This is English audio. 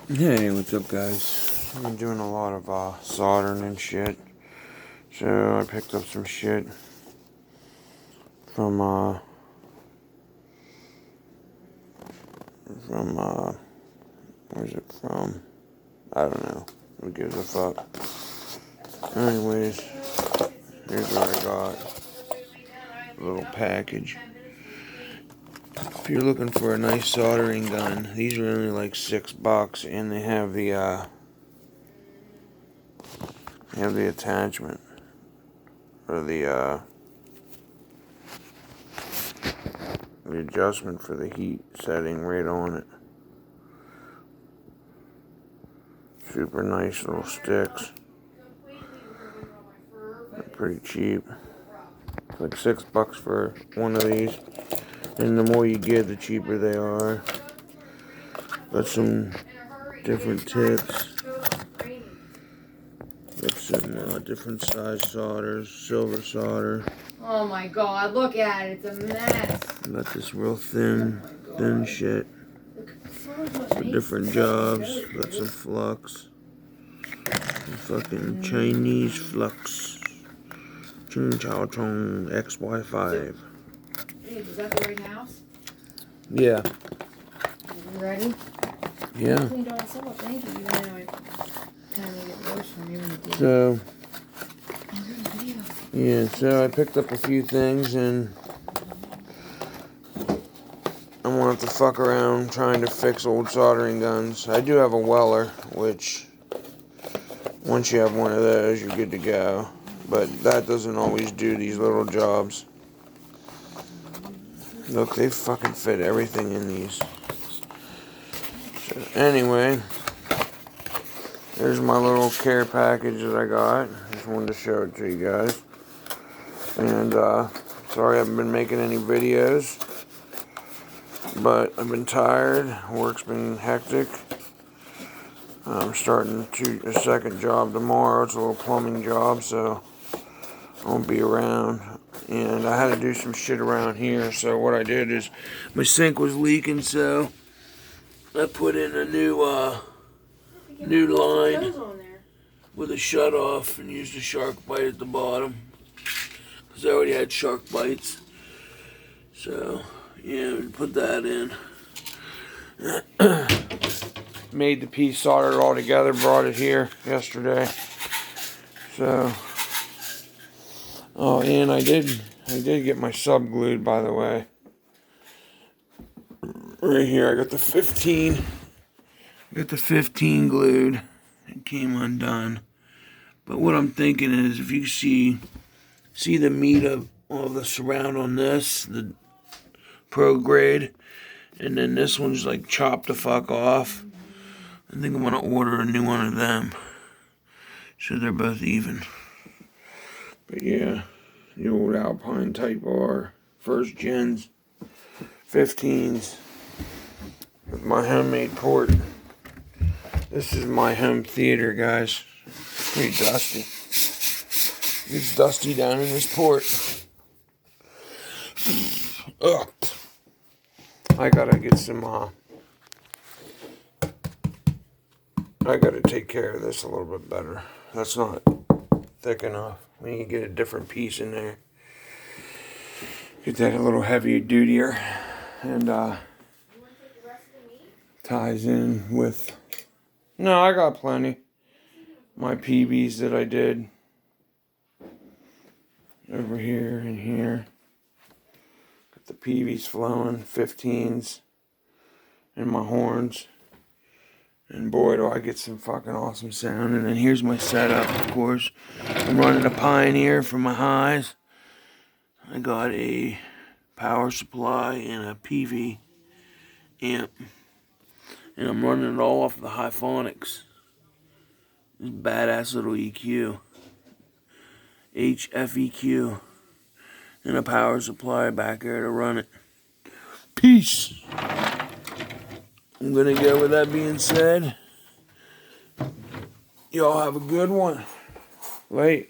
Hey, what's up, guys? I've been doing a lot of soldering and shit. So I picked up some shit from where's it from? I don't know. Who gives a fuck? Anyways, here's what I got. A little package. If you're looking for a nice soldering gun, these are only like $6, and they have the attachment or the adjustment for the heat setting right on it. Super nice little sticks. They're pretty cheap. It's like $6 for one of these. And the more you get, the cheaper they are. Got some different tips. Got some different size solders, silver solder. Oh my god, look at it, it's a mess. Got this real thin shit for different jobs. Got some flux. Some fucking Chinese flux. Chung Chao Chong XY5. Hey, is that the right house? Yeah. You ready? Yeah. Cleaned all this up, thank you. Even though it kind of made it worse for me when it did. So, yeah, so I picked up a few things and I wanted to fuck around trying to fix old soldering guns. I do have a Weller, which once you have one of those, you're good to go. But that doesn't always do these little jobs. Look, they fucking fit everything in these. So anyway, there's my little care package that I got. Just wanted to show it to you guys. And sorry I haven't been making any videos, but I've been tired. Work's been hectic. I'm starting a second job tomorrow. It's a little plumbing job, so I won't be around. And I had to do some shit around here. So what I did is my sink was leaking, so I put in a new line with a shut off and used a shark bite at the bottom because I already had shark bites. So yeah, put that in. Made the piece, soldered it all together, brought it here yesterday. So, oh, and I did get my sub glued, by the way. Right here, I got the 15. Got the 15 glued. It came undone. But what I'm thinking is, if you see the meat of the surround on this, the pro grade, and then this one's like chopped the fuck off. I think I'm gonna order a new one of them, so they're both even. But yeah, the old Alpine Type R, first gens, 15s, with my homemade port. This is my home theater, guys. It's pretty dusty. It's dusty down in this port. Ugh. I gotta get some, I gotta take care of this a little bit better. That's not thick enough. We need to get a different piece in there. Get that a little heavier dutier. And, ties in with, no, I got plenty. My PBs that I did. Over here and here. Got the PVs flowing, 15s. And my horns. And boy, do I get some fucking awesome sound. And then here's my setup, of course. I'm running a Pioneer for my highs. I got a power supply and a PV amp. And I'm running it all off the Hyphonics. This badass little EQ. HFEQ. And a power supply back there to run it. Peace! I'm gonna go with that being said. Y'all have a good one. Late.